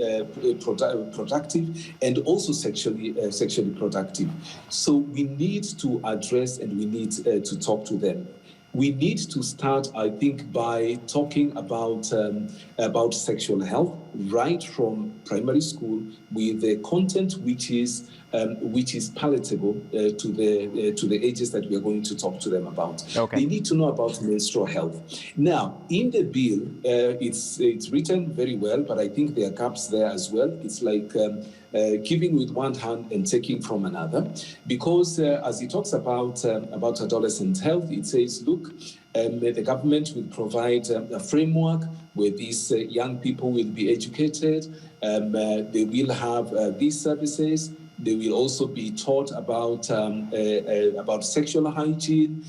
productive and also sexually productive. So we need to address, and we need to talk to them. We need to start, I think, by talking about sexual health right from primary school, with the content which is palatable to the ages that we are going to talk to them about. Okay. They need to know about menstrual health. Now, in the bill, it's written very well, but I think there are gaps there as well. It's like giving with one hand and taking from another, because as it talks about adolescent health, it says, look, the government will provide a framework where these young people will be educated. They will have these services. They will also be taught about sexual hygiene,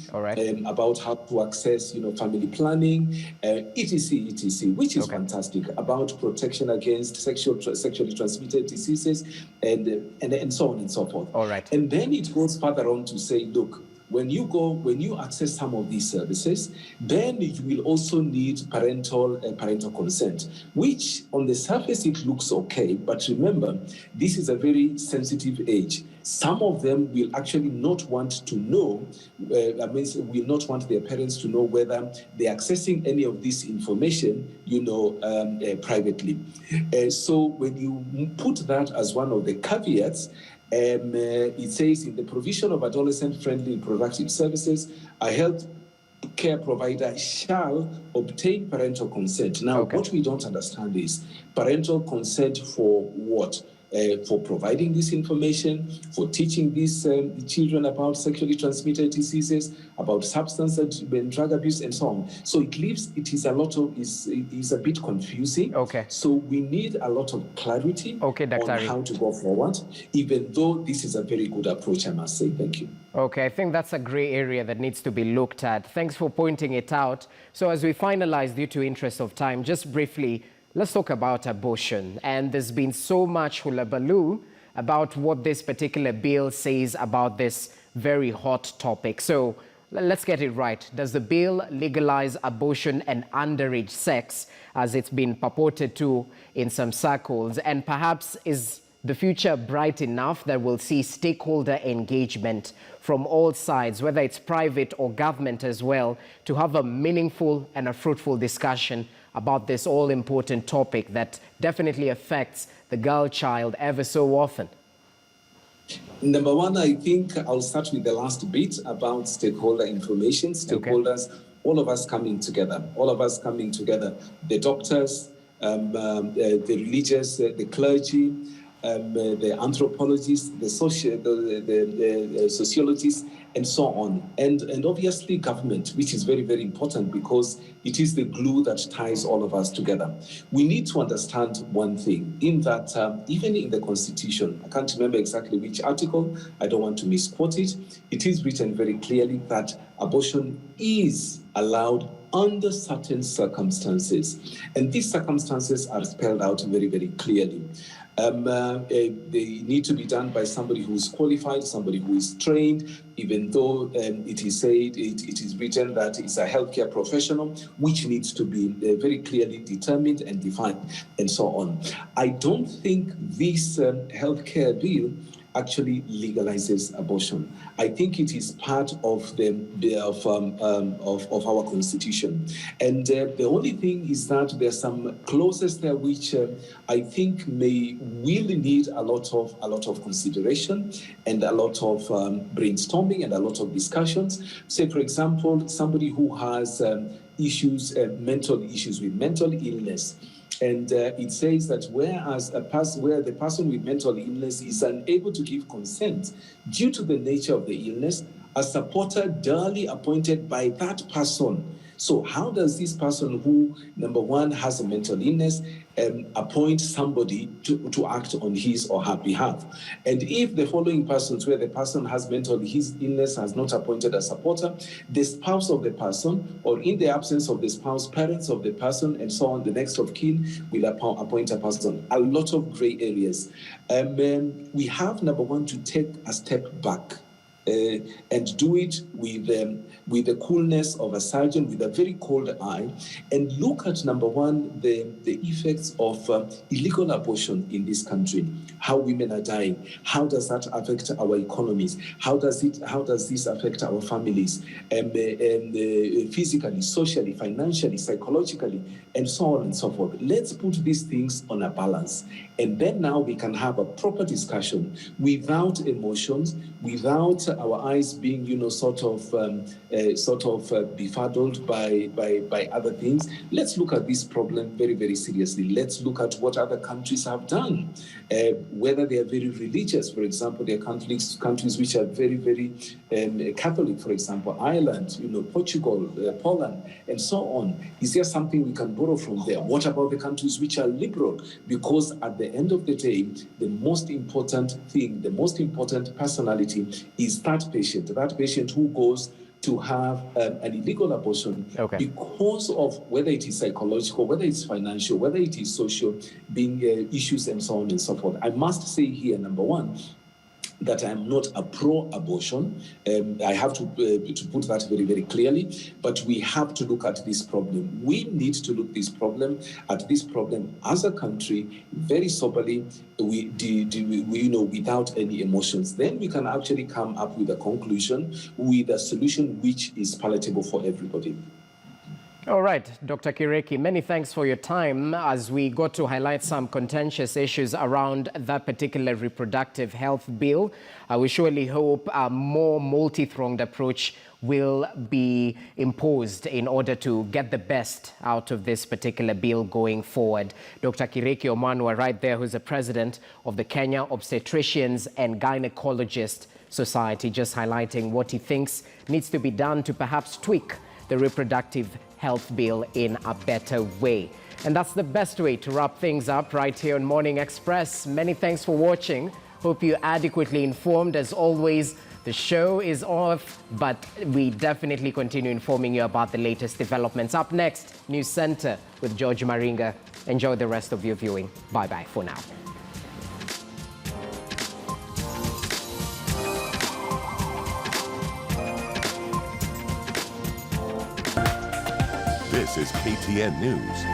about how to access, family planning, etc., which is fantastic. About protection against sexually transmitted diseases, and so on and so forth. All right. And then it goes further on to say, look, when you access some of these services, then you will also need parental consent, which on the surface it looks okay, but remember, this is a very sensitive age. Some of them will actually not want to know, will not want their parents to know whether they're accessing any of this information, privately. So when you put that as one of the caveats, it says in the provision of adolescent-friendly reproductive services, a health care provider shall obtain parental consent. Now, what we don't understand is parental consent for what? For providing this information, for teaching these children about sexually transmitted diseases, about substance and drug abuse, and so on. So it is a bit confusing. So we need a lot of clarity on how to go forward, even though this is a very good approach, I must say. Thank you. Okay, I think that's a gray area that needs to be looked at. Thanks for pointing it out. So as we finalize, due to interest of time, just briefly, let's talk about abortion. And there's been so much hullabaloo about what this particular bill says about this very hot topic. So let's get it right. Does the bill legalize abortion and underage sex, as it's been purported to in some circles? And perhaps is the future bright enough that we'll see stakeholder engagement from all sides, whether it's private or government as well, to have a meaningful and a fruitful discussion about this all-important topic that definitely affects the girl child ever so often? Number one, I think I'll start with the last bit about stakeholder information. Stakeholders, all of us coming together, the doctors, the religious, the clergy, the anthropologists, the sociologists, and so on. And obviously government, which is very, very important because it is the glue that ties all of us together. We need to understand one thing, in that even in the Constitution, I can't remember exactly which article, I don't want to misquote it, it is written very clearly that abortion is allowed under certain circumstances. And these circumstances are spelled out very, very clearly. They need to be done by somebody who is qualified, somebody who is trained, even though it is said, it is written that it's a healthcare professional, which needs to be very clearly determined and defined, and so on. I don't think this healthcare bill actually legalizes abortion. I think it is part of our constitution, and the only thing is that there's some clauses there which I think will need a lot of consideration and a lot of brainstorming and a lot of discussions. Say, for example, somebody who has mental issues with mental illness. And it says that where the person with mental illness is unable to give consent due to the nature of the illness, a supporter duly appointed by that person. So how does this person who, number one, has a mental illness, appoint somebody to act on his or her behalf? And if the following persons, where the person has his illness has not appointed a supporter, the spouse of the person, or in the absence of the spouse, parents of the person, and so on, the next of kin will appoint a person. A lot of gray areas. We have, number one, to take a step back. And do it with the coolness of a surgeon, with a very cold eye, and look at, number one, the effects of illegal abortion in this country, how women are dying, how does that affect our economies, how does this affect our families, physically, socially, financially, psychologically, and so on and so forth. Let's put these things on a balance, and then now we can have a proper discussion without emotions, without our eyes being, sort of befuddled by other things. Let's look at this problem very, very seriously. Let's look at what other countries have done, whether they are very religious. For example, there are countries which are very, very Catholic, for example, Ireland, Portugal, Poland, and so on. Is there something we can borrow from there? What about the countries which are liberal? Because at the end of the day, the most important thing, the most important personality is that patient who goes to have an illegal abortion because of whether it is psychological, whether it's financial, whether it is social, being issues and so on and so forth. I must say here, number one, that I am not a pro-abortion. I have to put that very, very clearly. But we have to look at this problem. We need to look at this problem as a country very soberly. Without any emotions. Then we can actually come up with a conclusion, with a solution which is palatable for everybody. All right, Dr. Kireki, many thanks for your time as we got to highlight some contentious issues around that particular reproductive health bill. We surely hope a more multi-pronged approach will be imposed in order to get the best out of this particular bill going forward. Dr. Kireki Omanwa right there, who's the president of the Kenya Obstetricians and Gynecologists Society, just highlighting what he thinks needs to be done to perhaps tweak the reproductive health bill in a better way. And that's the best way to wrap things up right here on Morning Express. Many thanks for watching. Hope you're adequately informed. As always, the show is off, but we definitely continue informing you about the latest developments. Up next, News Center with George Maringa. Enjoy the rest of your viewing. Bye-bye for now. This is KTN News.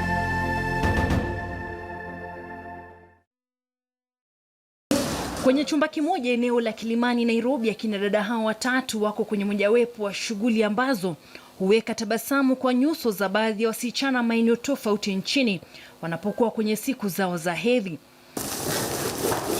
Kwenye chumba kimoja eneo la Kilimani, Nairobi, akina dada hao watatu wako kwenye mojawapo wa shughuli ambazo huweka tabasamu kwa nyuso za baadhi ya wasichana maeneo tofauti nchini wanapokuwa kwenye siku zao za hedhi.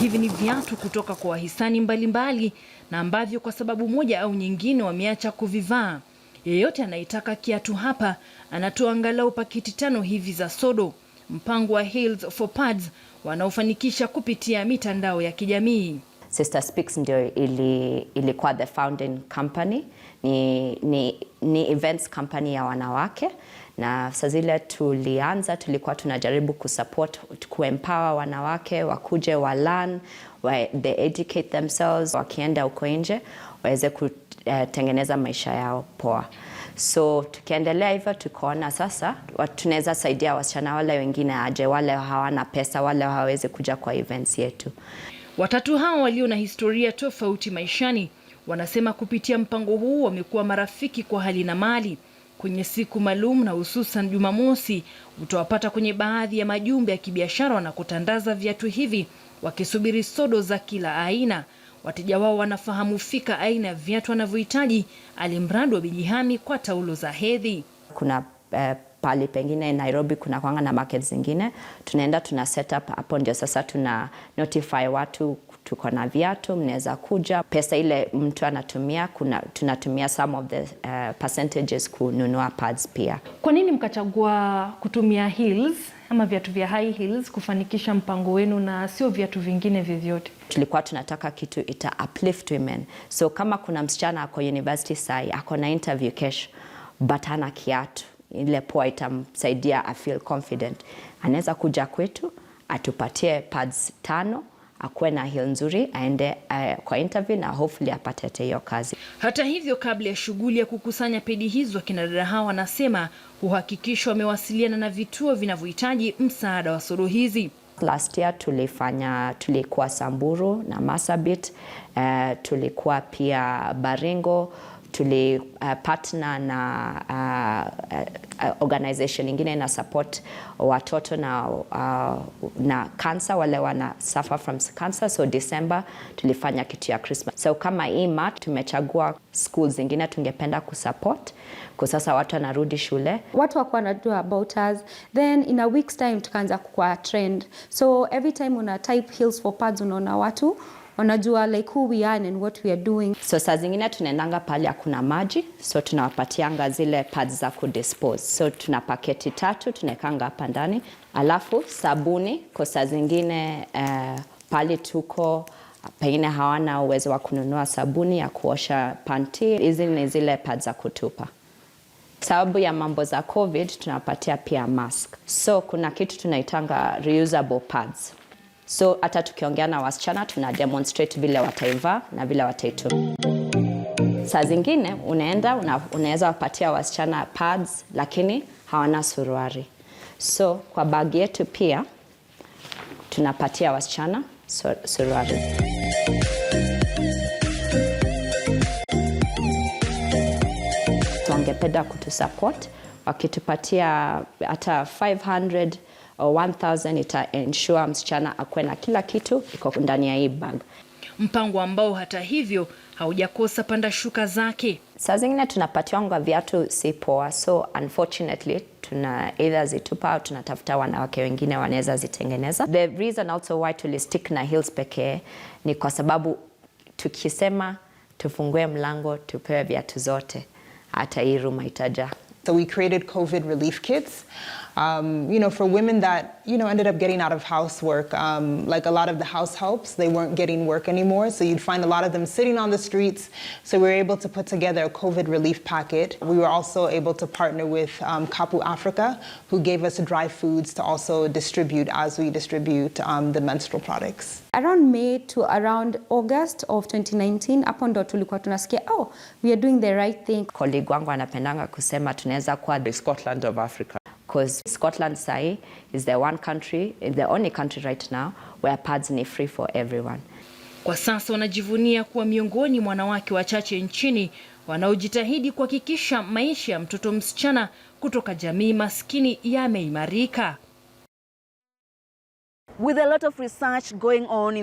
Hivi ni viatu kutoka kwa wahisani mbalimbali na ambavyo kwa sababu moja au nyingine wameacha kuvivaa. Yeyote anayetaka kiatu hapa anatoa angalau paketi 5 hivi za sodo. Mpango wa Heels for Pads wanaofanikisha kupitia mitandao ya kijamii. Sister Speaks ndio ilikuwa the founding company. Ni events company ya wanawake, na saa zile tulianza tulikuwa tunajaribu kusupport, kuempower wanawake wakuje wa learn, they educate themselves, wakienda uko nje waweze kutengeneza maisha yao poa. So tukiendelea hivyo tukaona sasa tunaweza saidia wasichana wale wengine aje, wale hawana pesa, wale hawawezi kuja kwa events yetu. Watatu hao walio na historia tofauti maishani wanasema kupitia mpango huu wamekuwa marafiki kwa hali na mali. Kwenye siku maalum na hususan Jumamosi utawapata kwenye baadhi ya majumbe ya kibiashara wanakotandaza viatu hivi wakisubiri sodo za kila aina. Wateja wao wanafahamu fika aina ya viatu wanavyohitaji, alimradi wabijihami kwa taulo za hedhi. Kuna pali pengine Nairobi kuna kwanga na markets zingine, tunaenda tuna set up hapo, ndio sasa tuna notify watu tuko na viatu, mnaweza kuja. Pesa ile mtu anatumia, tunatumia some of the percentages kununua pads pia. Kwa nini mkachagua kutumia heels ama viatu vya high heels kufanikisha mpango wenu na sio viatu vingine vyovyote? Tulikuwa tunataka kitu ita uplift women. So kama kuna msichana ako university sai, ako na interview kesho, but hana kiatu, ile poa itamsaidia a feel confident. Anaweza kuja kwetu, atupatie pads 5, akuwe na heel nzuri, aende kwa interview na hopefully apate hiyo kazi. Hata hivyo, kabla ya shughuli ya kukusanya pedi hizo, kina dada hawa wanasema uhakikisho wamewasiliana na vituo vinavyohitaji msaada wa sodo hizi. Last year tulikuwa Samburu na Marsabit, tulikuwa pia Baringo, partner na organization ingine na support watoto na cancer, wale wana suffer from cancer. So December tulifanya kitu ya Christmas. So kama ima tumechagua schools zingine tungependa kusupport kwa sasa watu wanarudi shule. Watu wako wanajua about us, then in a week's time tukaanza kukua trend. So every time una type Heels for Pads unaona watu wanajua like who we are and what we are doing. So saa zingine tunaendanga pale hakuna maji, so tunawapatianga zile pads za kudispose. So tuna paketi 3 tunawekanga hapa ndani. Alafu sabuni kwa saa zingine pale tuko pengine hawana uwezo wa kununua sabuni ya kuosha panty. Hizi ni zile pads za kutupa. Sababu ya mambo za COVID tunapatia pia mask. So kuna kitu tunaitanga reusable pads. So hata tukiongea na wasichana tuna demonstrate vile wataivaa na vile wataitumia. Saa zingine unaweza wapatia wasichana pads lakini hawana suruari. So kwa bag yetu pia tunapatia wasichana suruari. Wangependa kutusupport wakitupatia hata 500 or 1000 ita ensure msichana akuwe na kila kitu iko ndani ya hii bag. Mpango ambao hata hivyo haujakosa panda shuka zake. Saa zingine tunapatiwa viatu si poa, so unfortunately tuna either zitupa au tunatafuta wanawake wengine wanaweza zitengeneza. The reason also why tulistick na heels pekee ni kwa sababu tukisema tufungue mlango tupewe viatu zote hata hii room itaja. So we created COVID relief kits, for women that, ended up getting out of housework. Like a lot of the house helps, they weren't getting work anymore. So you'd find a lot of them sitting on the streets. So we were able to put together a COVID relief packet. We were also able to partner with Kapu Africa, who gave us dry foods to also distribute as we distribute the menstrual products. Around May to around August of 2019, hapo ndo tulikuwa tunasikia, we are doing the right thing. Colleague wangu anapendanga kusema tunaweza kuwa the Scotland of Africa. Because Scotland sai is the only country right now where pads ni free for everyone. Kwa sasa wanajivunia kuwa miongoni mwa wanawake wachache nchini wanaojitahidi kuhakikisha maisha ya mtoto msichana kutoka jamii maskini yameimarika. With a lot of research going on in the